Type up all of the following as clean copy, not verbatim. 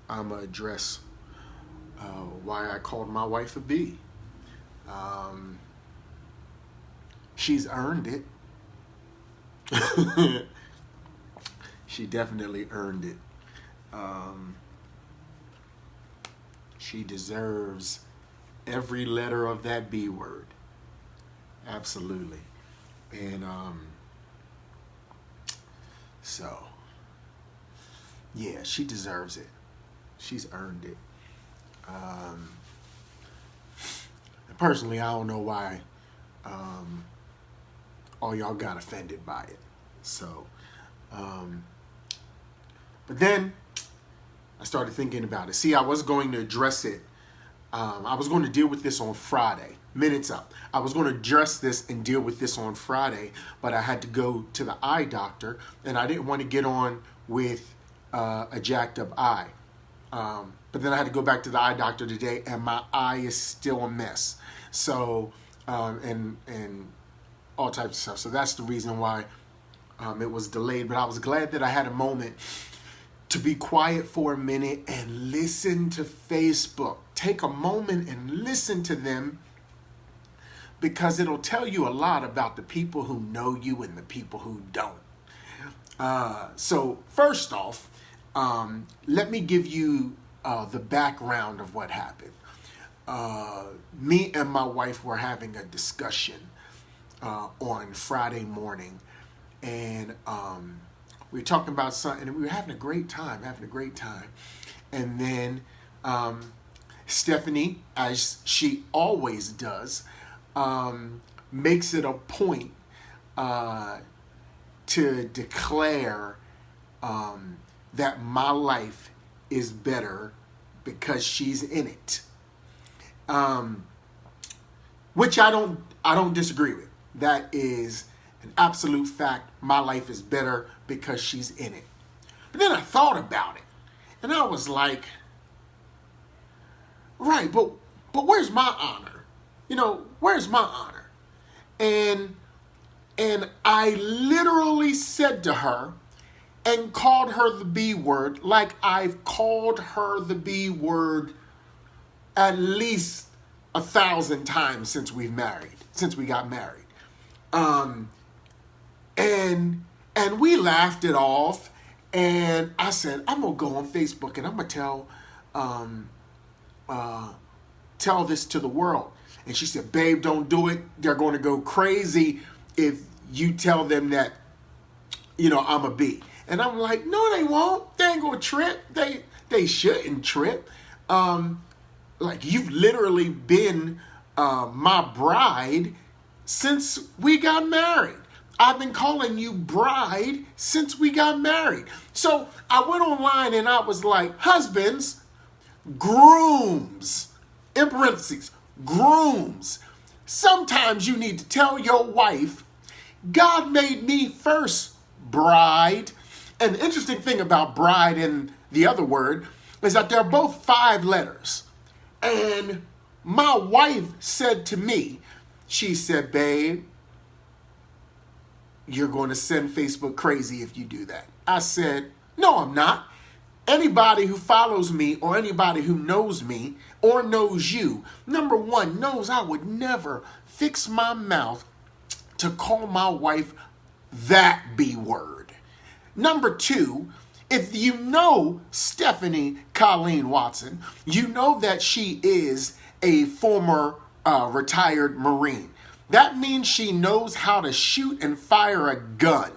I'm going to address why I called my wife a B. Um, she's earned it. She definitely earned it. Um, she deserves every letter of that B word. Absolutely. And so, yeah, she deserves it. She's earned it. Um, Personally, I don't know why um, all y'all got offended by it. So, um, but then I started thinking about it. See, I was going to address it. I was going to deal with this on Friday. Minutes up. I was going to address this and deal with this on Friday, but I had to go to the eye doctor, and I didn't want to get on with a jacked up eye. But then I had to go back to the eye doctor today, and my eye is still a mess. So, and all types of stuff. So that's the reason why it was delayed. But I was glad that I had a moment to be quiet for a minute and listen to Facebook. Take a moment and listen to them, because it'll tell you a lot about the people who know you and the people who don't. So first off, let me give you the background of what happened. Me and my wife were having a discussion on Friday morning, and we were talking about something, and we were having a great time, And then Stephanie, as she always does, makes it a point to declare that my life is better because she's in it, which I don't disagree with. That is an absolute fact. My life is better because she's in it. But then I thought about it, and I was like, right, but where's my honor? Where's my honor? And I literally said to her and called her the B word, like I've called her the B word at least 1,000 times since we got married. And we laughed it off, and I said, I'm gonna go on Facebook and I'm gonna tell this to the world. And she said, babe, don't do it. They're going to go crazy if you tell them that, I'm a B. And I'm like, no, they won't. They ain't going to trip. They shouldn't trip. Like, you've literally been my bride since we got married. I've been calling you bride since we got married. So I went online and I was like, husbands, grooms, in parentheses, grooms. Sometimes you need to tell your wife, God made me first, bride. And the interesting thing about bride and the other word is that they're both 5 letters. And my wife said to me, she said, babe, you're going to send Facebook crazy if you do that. I said, no, I'm not. Anybody who follows me or anybody who knows me or knows you, number one, knows I would never fix my mouth to call my wife that B word. Number two, if you know Stephanie Colleen Watson, you know that she is a former retired Marine. That means she knows how to shoot and fire a gun.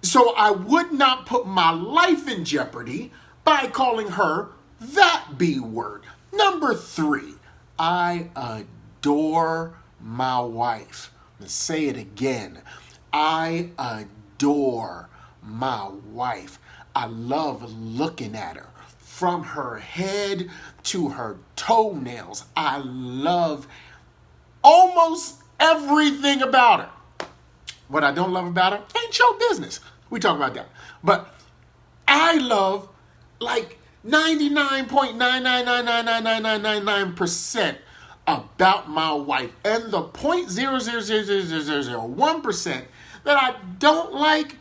So I would not put my life in jeopardy by calling her that B word. Number 3, I adore my wife. Let's say it again. I adore my wife. I love looking at her. From her head to her toenails, I love almost everything about her. What I don't love about her ain't your business. We talk about that. But I love like 99.999999999% about my wife. And the 0.0000001% that I don't like,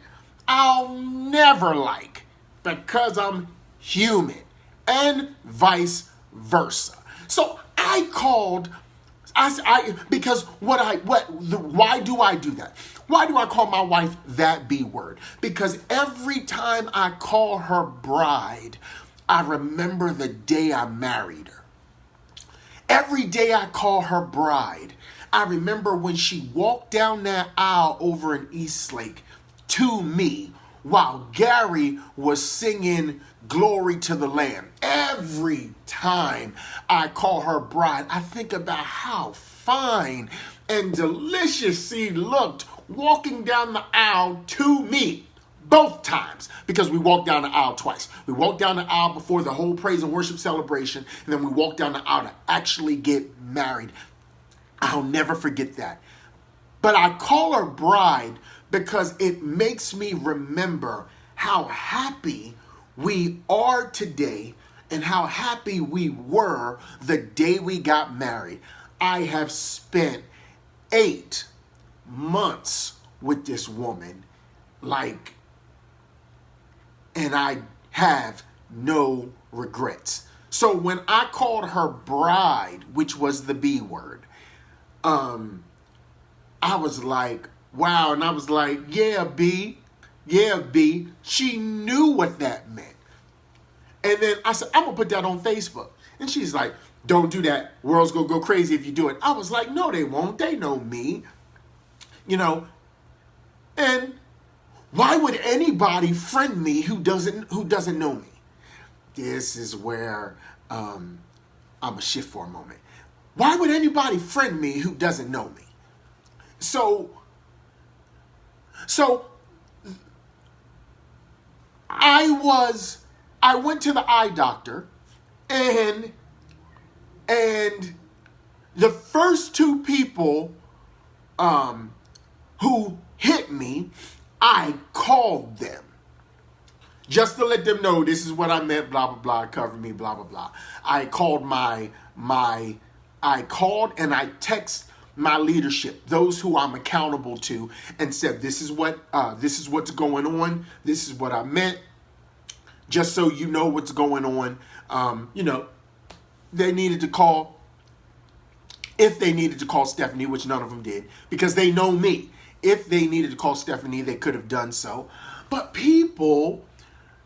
I'll never like. Because I'm human, and vice versa. So I called, because why do I do that? Why do I call my wife that B word? Because every time I call her bride, I remember the day I married her. Every day I call her bride, I remember when she walked down that aisle over in Eastlake to me while Gary was singing Glory to the Lamb. Every time I call her bride, I think about how fine and delicious she looked walking down the aisle to me. Both times, because we walked down the aisle twice. We walked down the aisle before the whole praise and worship celebration, and then we walked down the aisle to actually get married. I'll never forget that. But I call her bride because it makes me remember how happy we are today and how happy we were the day we got married. I have spent 8 months with this woman, and I have no regrets. So when I called her bride, which was the B word, I was like, wow. And I was like, yeah, B. She knew what that meant. And then I said, I'm going to put that on Facebook. And she's like, don't do that. World's going to go crazy if you do it. I was like, no, they won't. They know me. And why would anybody friend me who doesn't know me? This is where I'm a shift for a moment. Why would anybody friend me who doesn't know me? So I went to the eye doctor, and the first 2 people who hit me, I called them just to let them know this is what I meant, blah, blah, blah, cover me, blah, blah, blah. I called and I text my leadership, those who I'm accountable to, and said, this is what's going on. This is what I meant. Just so you know what's going on. They needed to call, if they needed to call Stephanie, which none of them did, because they know me. If they needed to call Stephanie, they could have done so. But people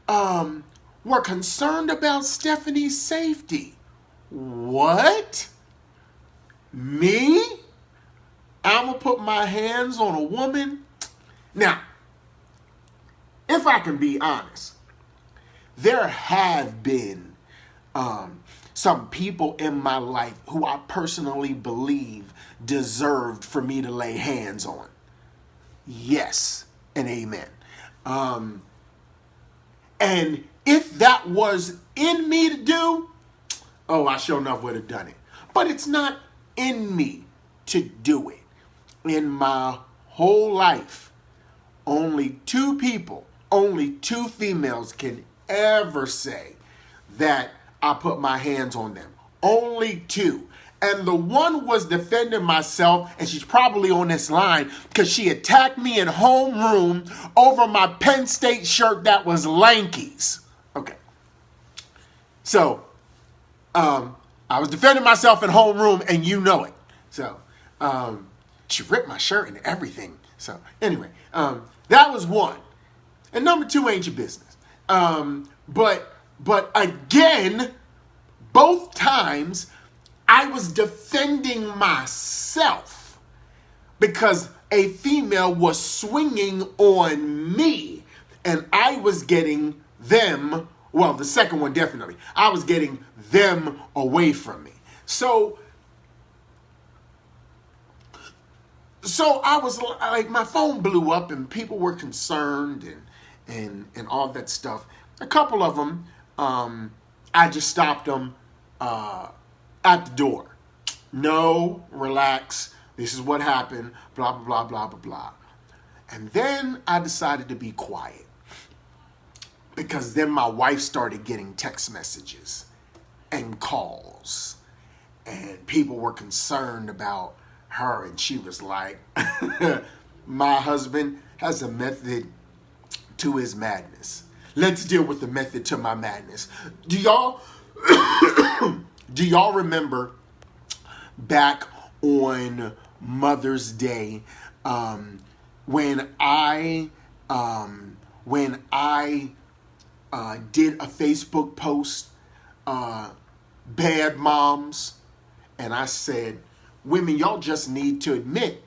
were concerned about Stephanie's safety. What? Me? I'm going to put my hands on a woman? Now, if I can be honest, there have been some people in my life who I personally believe deserved for me to lay hands on. Yes and amen. And if that was in me to do, I sure enough would have done it. But it's not in me to do it. In my whole life, only 2 people, only 2 females can ever say that I put my hands on them. Only 2. And the one was defending myself, and she's probably on this line because she attacked me in homeroom over my Penn State shirt that was Lankies. Okay. So, I was defending myself in homeroom, and you know it. So, she ripped my shirt and everything. So, anyway, that was one. And number 2 ain't your business. But again, both times, I was defending myself because a female was swinging on me, and I was getting them, well, the second one definitely, I was getting them away from me. So I was like, my phone blew up and people were concerned and all that stuff. A couple of them, I just stopped them at the door. No, relax. This is what happened. Blah, blah, blah, blah, blah, blah. And then I decided to be quiet. Because then my wife started getting text messages and calls. And people were concerned about her. And she was like, my husband has a method to his madness. let's deal with the method to my madness. Do y'all do y'all remember back on Mother's Day, when I did a Facebook post, bad moms, and I said, women, y'all just need to admit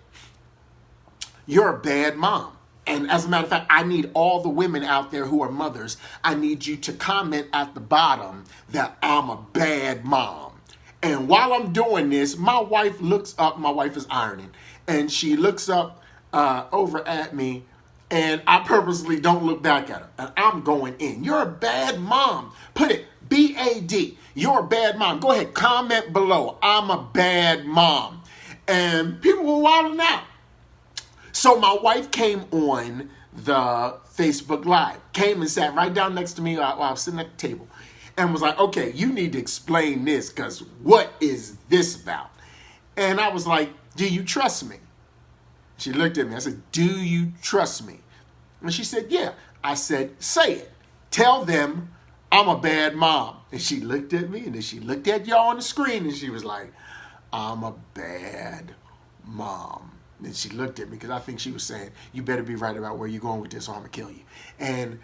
you're a bad mom. And as a matter of fact, I need all the women out there who are mothers, I need you to comment at the bottom that I'm a bad mom. And while I'm doing this, my wife looks up, my wife is ironing, and she looks up over at me, and I purposely don't look back at her. And I'm going in. You're a bad mom. Put it, B-A-D. You're a bad mom. Go ahead, comment below. I'm a bad mom. And people were wilding out. So my wife came on the Facebook Live, came and sat right down next to me while I was sitting at the table, and was like, okay, you need to explain this, because what is this about? And I was like, do you trust me? She looked at me. I said, do you trust me? And she said, yeah. I said, say it. Tell them I'm a bad mom. And she looked at me, and then she looked at y'all on the screen, and she was like, I'm a bad mom. And she looked at me because I think she was saying, you better be right about where you're going with this or I'm going to kill you. And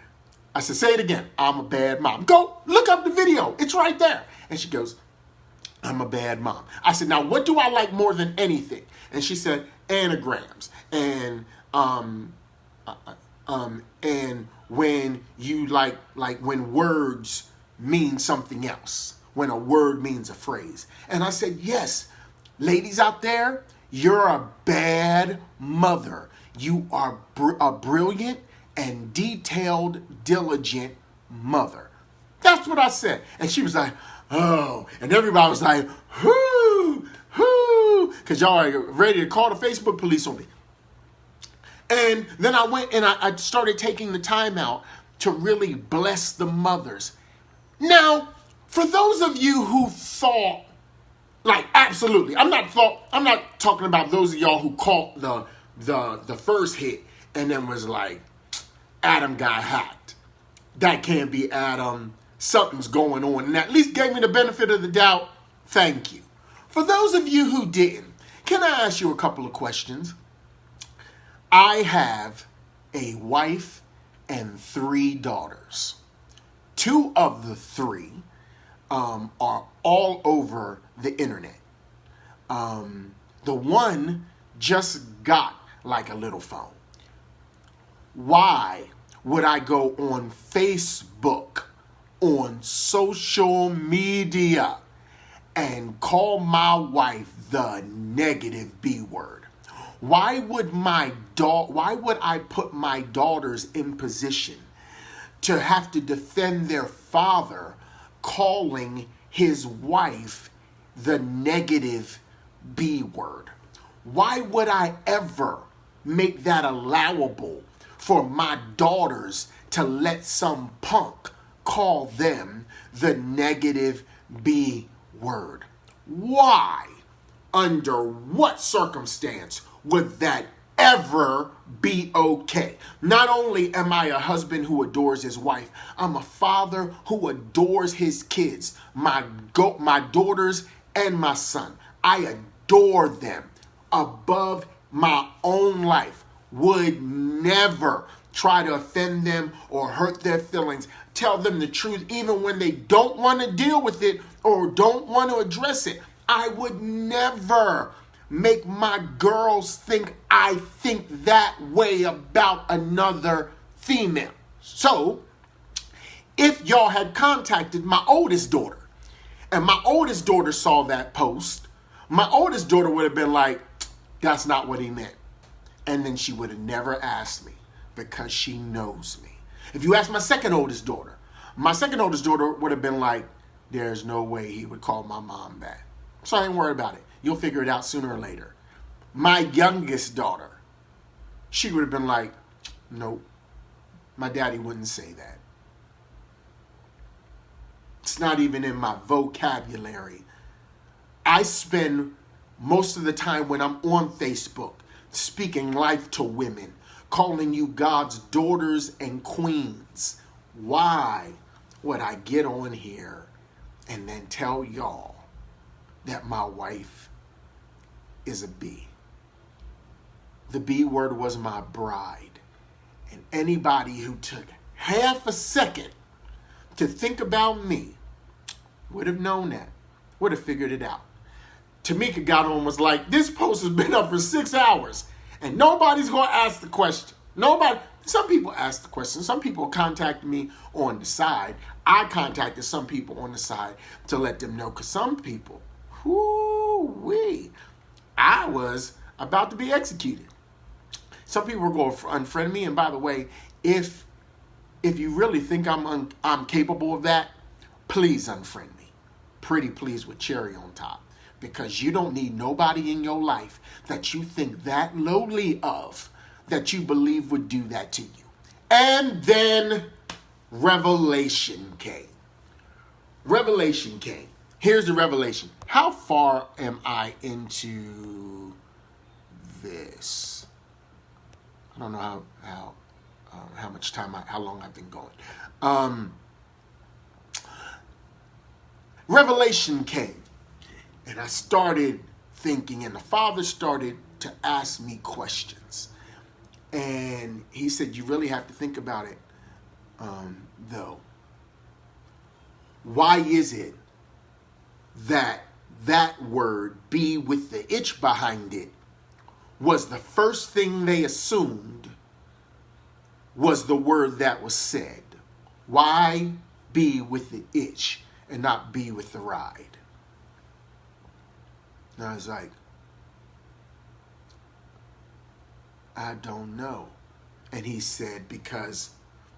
I said, say it again. I'm a bad mom. Go look up the video. It's right there. And she goes, I'm a bad mom. I said, now what do I like more than anything? And she said, anagrams. And when you like when words mean something else, when a word means a phrase. And I said, yes, ladies out there, you're a bad mother. You are a brilliant and detailed, diligent mother. That's what I said. And she was like, oh. And everybody was like, whoo, whoo. Because y'all are ready to call the Facebook police on me. And then I went and I started taking the time out to really bless the mothers. Now, for those of you who thought, like, absolutely, I'm not talking about those of y'all who caught the first hit and then was like, Adam got hacked. That can't be Adam. Something's going on. And at least gave me the benefit of the doubt. Thank you. For those of you who didn't, can I ask you a couple of questions? I have a wife and 3 daughters. 2 of the 3 are all over the internet. The one just got like a little phone. Why would I go on Facebook, on social media, and call my wife the negative B word? Why would I put my daughters in position to have to defend their father calling his wife the negative B word? Why would I ever make that allowable for my daughters to let some punk call them the negative B word? Why? Under what circumstance would that ever be okay? Not only am I a husband who adores his wife, I'm a father who adores his kids, my daughters and my son. I adore them above my own life. Would never try to offend them or hurt their feelings. Tell them the truth even when they don't want to deal with it or don't want to address it. I would never make my girls think I think that way about another female. So, if y'all had contacted my oldest daughter, and my oldest daughter saw that post, my oldest daughter would have been like, that's not what he meant. And then she would have never asked me because she knows me. If you ask my second oldest daughter would have been like, there's no way he would call my mom that. So I ain't worried about it. You'll figure it out sooner or later. My youngest daughter, she would have been like, nope, my daddy wouldn't say that. It's not even in my vocabulary. I spend most of the time when I'm on Facebook speaking life to women, calling you God's daughters and queens. why would I get on here and then tell y'all that my wife is a B? The B word was my bride. And anybody who took half a second to think about me would have known that, would have figured it out. Tamika got on and was like, this post has been up for 6 hours and nobody's going to ask the question. Nobody. Some people ask the question. Some people contact me on the side. I contacted some people on the side to let them know, because some people, I was about to be executed. Some people were going to unfriend me. And by the way, if you really think I'm capable of that, please unfriend me. Pretty please with cherry on top. Because you don't need nobody in your life that you think that lowly of, that you believe would do that to you. And then revelation came. Revelation came. Here's the revelation. How far am I into this? I don't know how much time, how long I've been going. Revelation came. And I started thinking, and the Father started to ask me questions. And he said, you really have to think about it, though. Why is it that word, be with the itch behind it, was the first thing they assumed was the word that was said? Why be with the itch and not be with the ride? And I was like, I don't know. And he said, because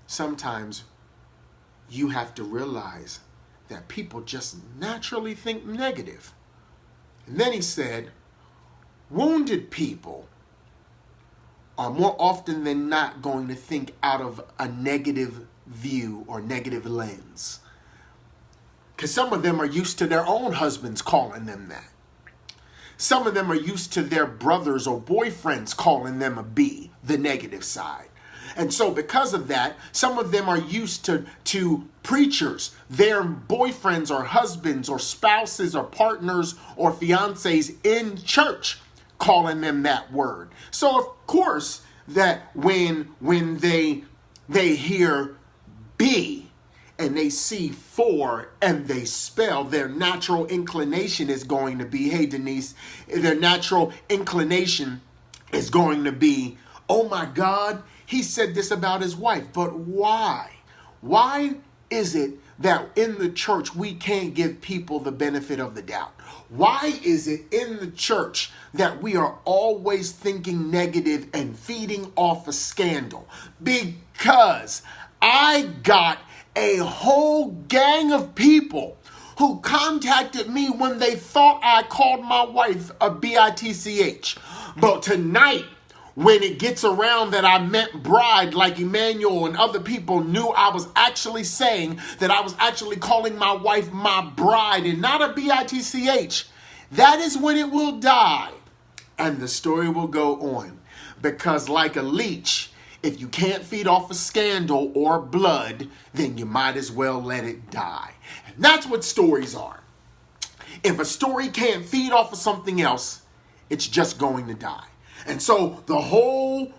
sometimes you have to realize that people just naturally think negative. And then he said, wounded people are more often than not going to think out of a negative view or negative lens. Because some of them are used to their own husbands calling them that. Some of them are used to their brothers or boyfriends calling them a B, the negative side. And so because of that, some of them are used to preachers, their boyfriends or husbands or spouses or partners or fiancés in church calling them that word. So of course that when they hear B and they see 4 and they spell, their natural inclination is going to be, hey Denise, their natural inclination is going to be, oh my God, he said this about his wife. But why? Why is it that in the church we can't give people the benefit of the doubt? Why is it in the church that we are always thinking negative and feeding off a scandal? Because I got a whole gang of people who contacted me when they thought I called my wife a bitch. But tonight, when it gets around that I meant bride, like Emmanuel and other people knew I was actually saying that I was actually calling my wife my bride and not a bitch, that is when it will die. And the story will go on. Because like a leech, if you can't feed off a scandal or blood, then you might as well let it die. And that's what stories are. If a story can't feed off of something else, it's just going to die. And so a whole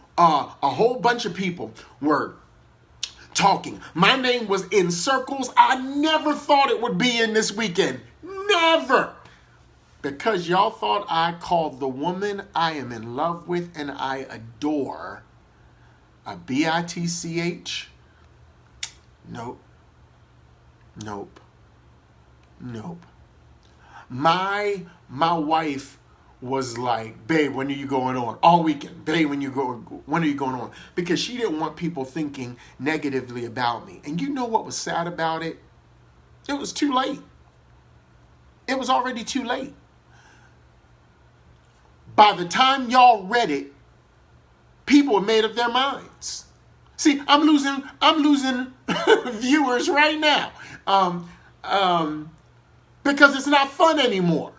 bunch of people were talking. My name was in circles. I never thought it would be in this weekend. Never. Because y'all thought I called the woman I am in love with and I adore a bitch? Nope. Nope. Nope. My wife was like, babe, when are you going on? All weekend. Babe, when are you going on? Because she didn't want people thinking negatively about me. And you know what was sad about it? It was too late. It was already too late. By the time y'all read it, people had made up their minds. See, I'm losing viewers right now. Because it's not fun anymore.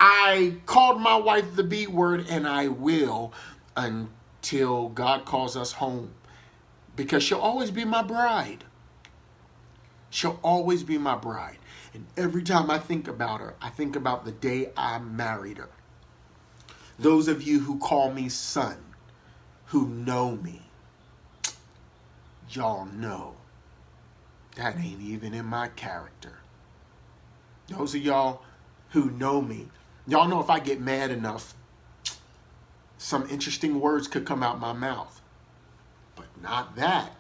I called my wife the B word, and I will until God calls us home. because she'll always be my bride. She'll always be my bride. And every time I think about her, I think about the day I married her. Those of you who call me son, who know me, y'all know that ain't even in my character. Those of y'all who know me, y'all know if I get mad enough, some interesting words could come out my mouth. But not that.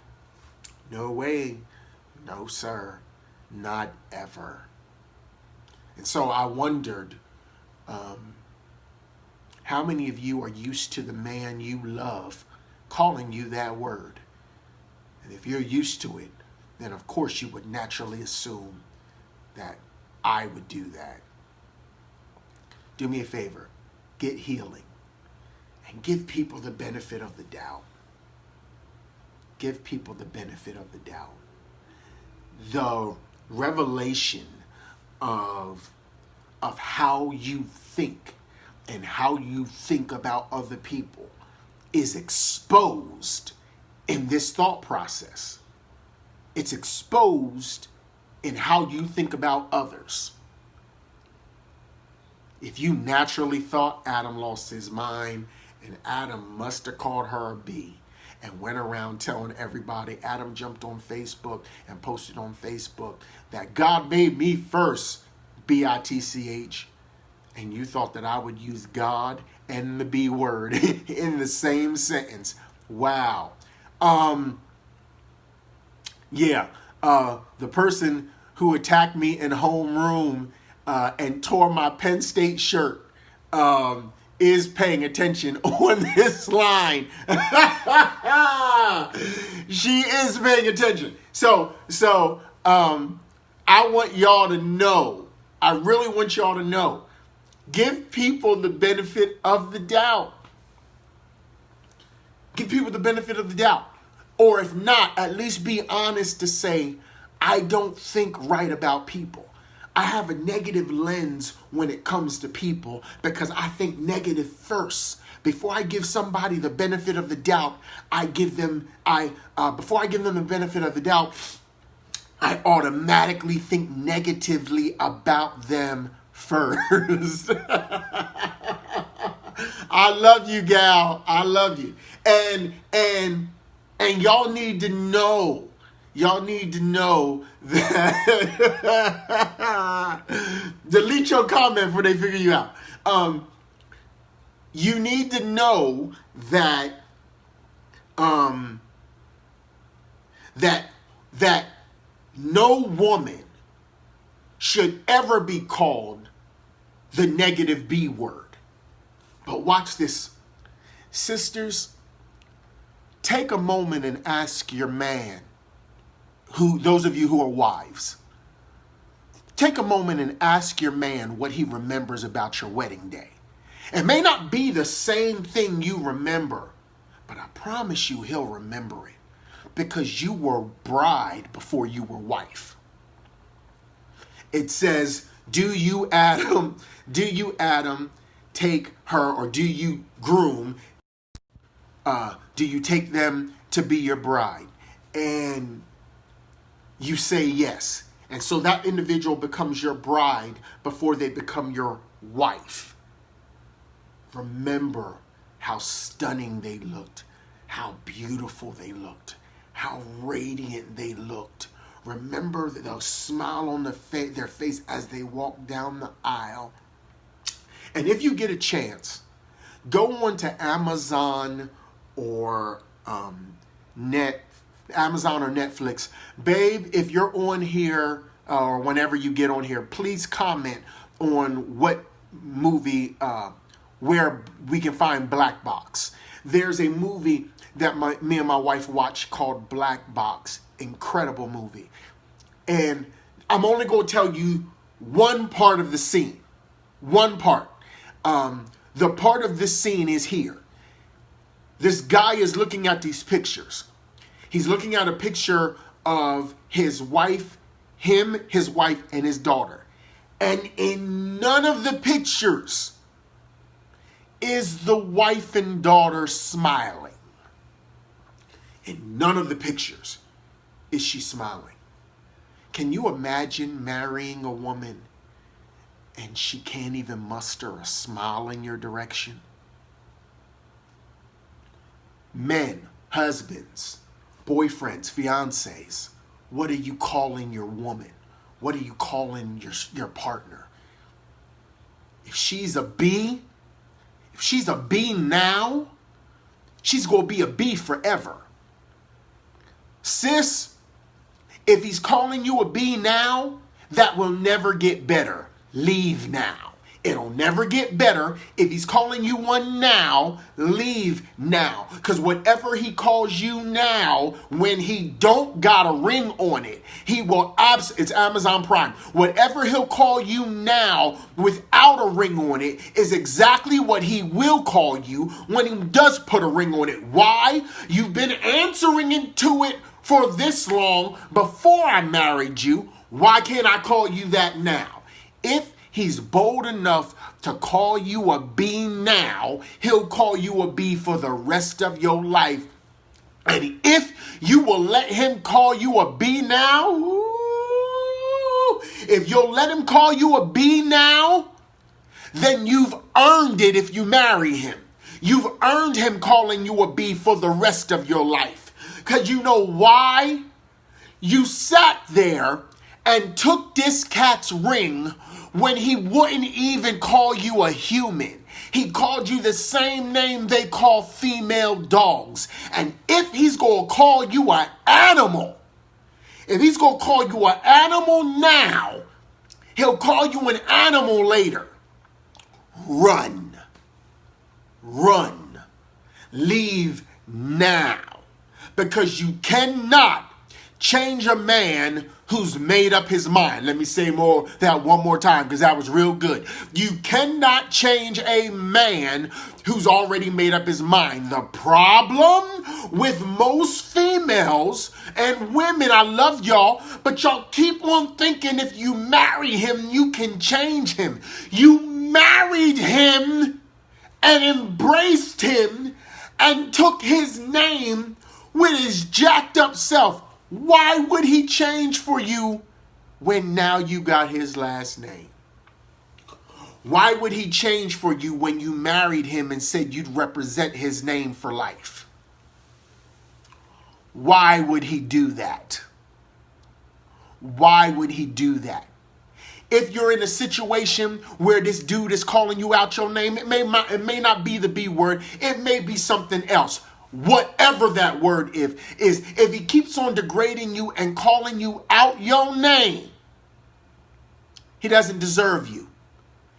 No way. No, sir. Not ever. And so I wondered, how many of you are used to the man you love calling you that word? And if you're used to it, then of course you would naturally assume that I would do that. Do me a favor. Get healing. And give people the benefit of the doubt. Give people the benefit of the doubt. The revelation of how you think and how you think about other people is exposed in this thought process. It's exposed in how you think about others. If you naturally thought Adam lost his mind and Adam must have called her a B and went around telling everybody, Adam jumped on Facebook and posted on Facebook that God made me first, B-I-T-C-H, and you thought that I would use God and the B word in the same sentence. Wow. The person who attacked me in homeroom and tore my Penn State shirt is paying attention on this line. She is paying attention. So I want y'all to know, I really want y'all to know, give people the benefit of the doubt. Give people the benefit of the doubt. Or if not, at least be honest to say, I don't think right about people. I have a negative lens when it comes to people because I think negative first. Before I give somebody the benefit of the doubt, before I give them the benefit of the doubt, I automatically think negatively about them first. I love you, gal. I love you. And y'all need to know. Y'all need to know that delete your comment before they figure you out. You need to know that that no woman should ever be called the negative B word. But watch this. Sisters, take a moment and ask your man, those of you who are wives, take a moment and ask your man what he remembers about your wedding day. It may not be the same thing you remember, but I promise you he'll remember it because you were bride before you were wife. It says, do you, Adam, take her, or do you, groom, do you take them to be your bride? And you say yes. And so that individual becomes your bride before they become your wife. Remember how stunning they looked, how beautiful they looked, how radiant they looked. Remember the smile on their face as they walk down the aisle. And if you get a chance, go on to Amazon or Netflix. Babe, if you're on here or whenever you get on here, please comment on what movie, where we can find Black Box. There's a movie that me and my wife watched called Black Box. Incredible movie. And I'm only going to tell you one part of the scene. One part. The part of this scene is here. This guy is looking at these pictures. He's looking at a picture of his wife, his wife, and his daughter. And in none of the pictures is the wife and daughter smiling. In none of the pictures is she smiling. Can you imagine marrying a woman and she can't even muster a smile in your direction? Men, husbands, boyfriends, fiancés, what are you calling your woman? What are you calling your partner? If she's a B now, she's going to be a B forever. Sis, if he's calling you a B now, that will never get better. Leave now. It'll never get better. If he's calling you one now, leave now. Because whatever he calls you now, when he don't got a ring on it, he will it's Amazon Prime. Whatever he'll call you now without a ring on it is exactly what he will call you when he does put a ring on it. Why? You've been answering into it for this long before I married you. Why can't I call you that now? If he's bold enough to call you a B now, he'll call you a B for the rest of your life. And if you will let him call you a B now, if you'll let him call you a B now, then you've earned it if you marry him. You've earned him calling you a B for the rest of your life. Because you know why? You sat there and took this cat's ring when he wouldn't even call you a human. He called you the same name they call female dogs. And if he's going to call you an animal, if he's going to call you an animal now, he'll call you an animal later. Run. Run. Leave now. Because you cannot change a man who's made up his mind. Let me say that one more time because that was real good. You cannot change a man who's already made up his mind. The problem with most females and women, I love y'all, but y'all keep on thinking if you marry him, you can change him. You married him and embraced him and took his name with his jacked up self. Why would he change for you when now you got his last name? Why would he change for you when you married him and said you'd represent his name for life? Why would he do that? Why would he do that? If you're in a situation where this dude is calling you out your name, it may not be the B word. It may be something else. Whatever that word is, if he keeps on degrading you and calling you out your name, he doesn't deserve you.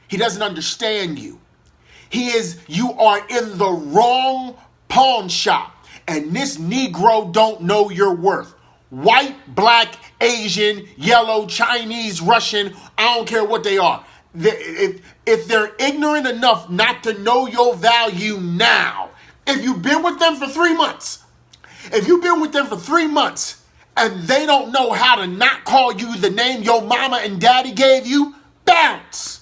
He doesn't understand you. You are in the wrong pawn shop, and this Negro don't know your worth. White, black, Asian, yellow, Chinese, Russian, I don't care what they are. If they're ignorant enough not to know your value now, if you've been with them for 3 months, and they don't know how to not call you the name your mama and daddy gave you, bounce.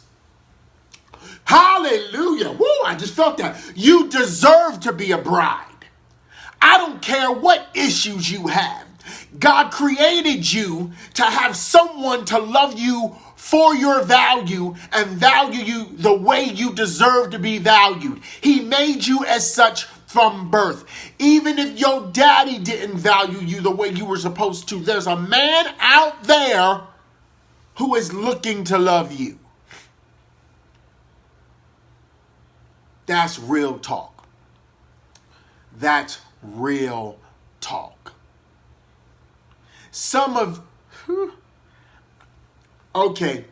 Hallelujah. Woo, I just felt that. You deserve to be a bride. I don't care what issues you have. God created you to have someone to love you for your value and value you the way you deserve to be valued. He made you as such from birth. Even if your daddy didn't value you the way you were supposed to, there's a man out there who is looking to love you. That's real talk. That's real talk. Okay,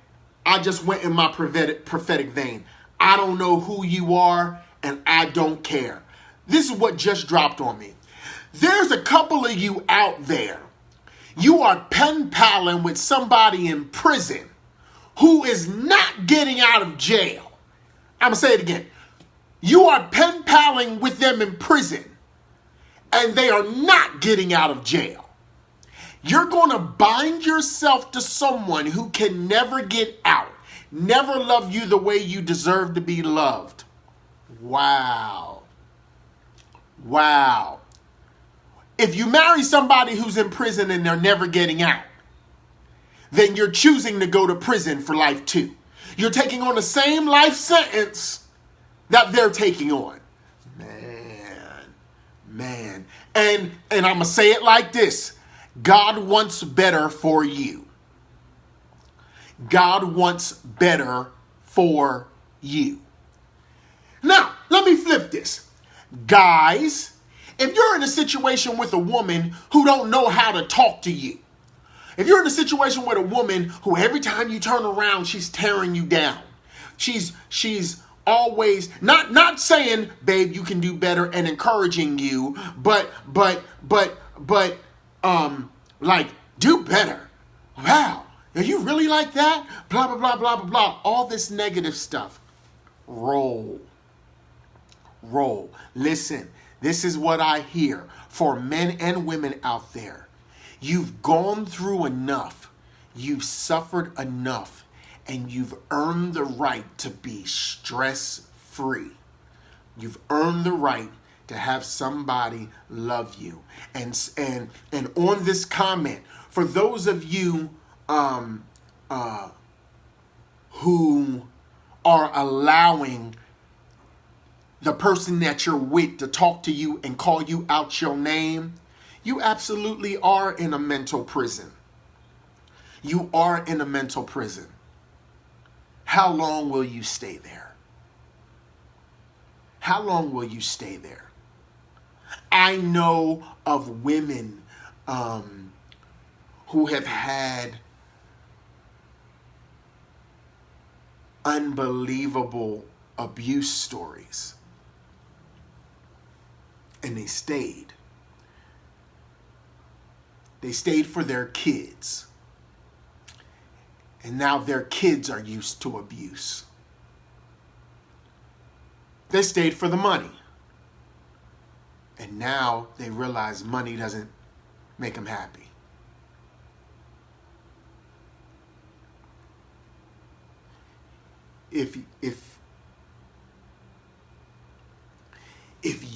I just went in my prophetic vein. I don't know who you are, and I don't care. This is what just dropped on me. There's a couple of you out there. You are pen paling with somebody in prison who is not getting out of jail. I'm going to say it again. You are pen paling with them in prison, and they are not getting out of jail. You're going to bind yourself to someone who can never get out, never love you the way you deserve to be loved. Wow. Wow. If you marry somebody who's in prison and they're never getting out, then you're choosing to go to prison for life too. You're taking on the same life sentence that they're taking on. Man. And I'm going to say it like this. God wants better for you. God wants better for you. Now, let me flip this. Guys, if you're in a situation with a woman who don't know how to talk to you, if you're in a situation with a woman who every time you turn around, she's tearing you down. She's always not saying, babe, you can do better and encouraging you, but like, do better. Wow. Are you really like that? Blah, blah, blah, blah, blah, blah. All this negative stuff. Roll. Listen, this is what I hear for men and women out there. You've gone through enough. You've suffered enough. And you've earned the right to be stress-free. You've earned the right to have somebody love you. And on this comment, for those of you who are allowing the person that you're with to talk to you and call you out your name, you absolutely are in a mental prison. You are in a mental prison. How long will you stay there? How long will you stay there? I know of women who have had unbelievable abuse stories. And they stayed. They stayed for their kids. And now their kids are used to abuse. They stayed for the money. And now they realize money doesn't make them happy. If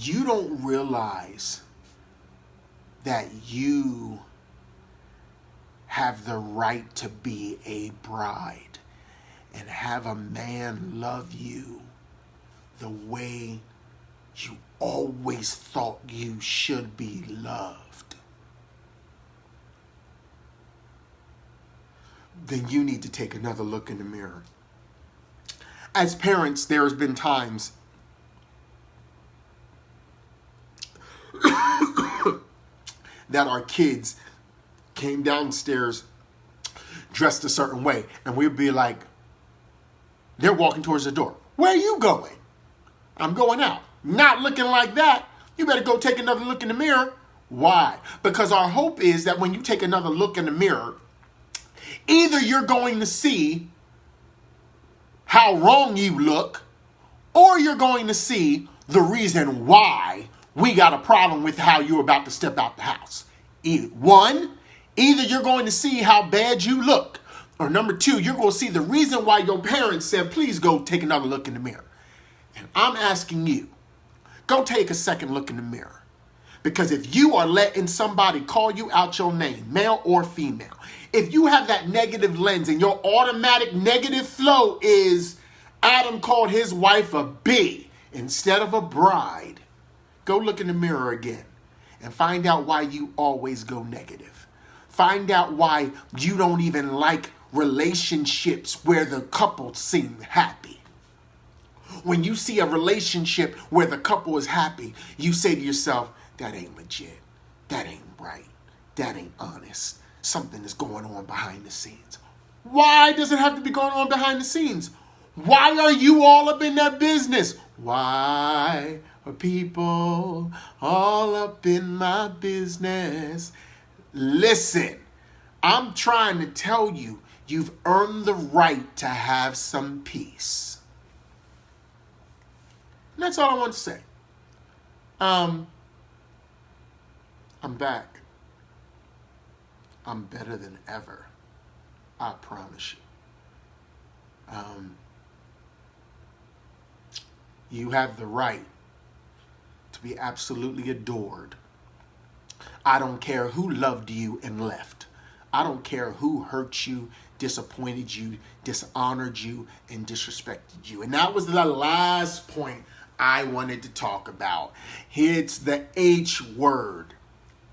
you don't realize that you have the right to be a bride and have a man love you the way you always thought you should be loved, then you need to take another look in the mirror. As parents, there's been times that our kids came downstairs dressed a certain way, and we'd be like, they're walking towards the door. Where are you going? I'm going out. Not looking like that. You better go take another look in the mirror. Why? Because our hope is that when you take another look in the mirror, either you're going to see how wrong you look, or you're going to see the reason why we got a problem with how you're about to step out the house. Either you're going to see how bad you look, or number two, you're going to see the reason why your parents said, please go take another look in the mirror. And I'm asking you, go take a second look in the mirror. Because if you are letting somebody call you out your name, male or female, if you have that negative lens and your automatic negative flow is Adam called his wife a B instead of a bride, go look in the mirror again and find out why you always go negative. Find out why you don't even like relationships where the couple seem happy. When you see a relationship where the couple is happy, you say to yourself, that ain't legit. That ain't right. That ain't honest. Something is going on behind the scenes. Why does it have to be going on behind the scenes? Why are you all up in that business? Why are people all up in my business? Listen, I'm trying to tell you, you've earned the right to have some peace. And that's all I want to say. I'm back. I'm better than ever. I promise you. You have the right to be absolutely adored. I don't care who loved you and left. I don't care who hurt you, disappointed you, dishonored you, and disrespected you. And that was the last point I wanted to talk about. It's the H word.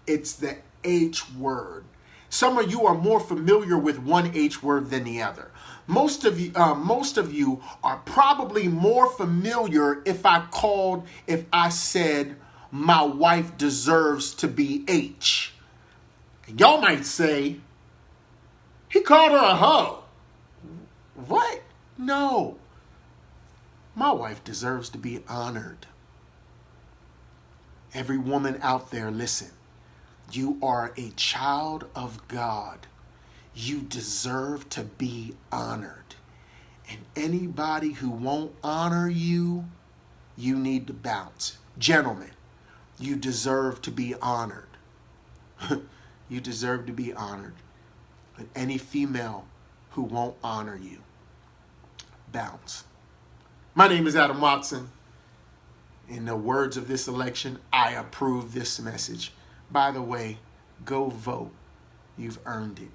It's the H word. Some of you are more familiar with one H word than the other. Most of you are probably more familiar if I said my wife deserves to be H. And y'all might say, he called her a hoe. What? No. My wife deserves to be honored. Every woman out there, listen. You are a child of God. You deserve to be honored. And anybody who won't honor you, you need to bounce. Gentlemen, you deserve to be honored. You deserve to be honored. But any female who won't honor you, bounce. My name is Adam Watson. In the words of this election, I approve this message. By the way, go vote. You've earned it.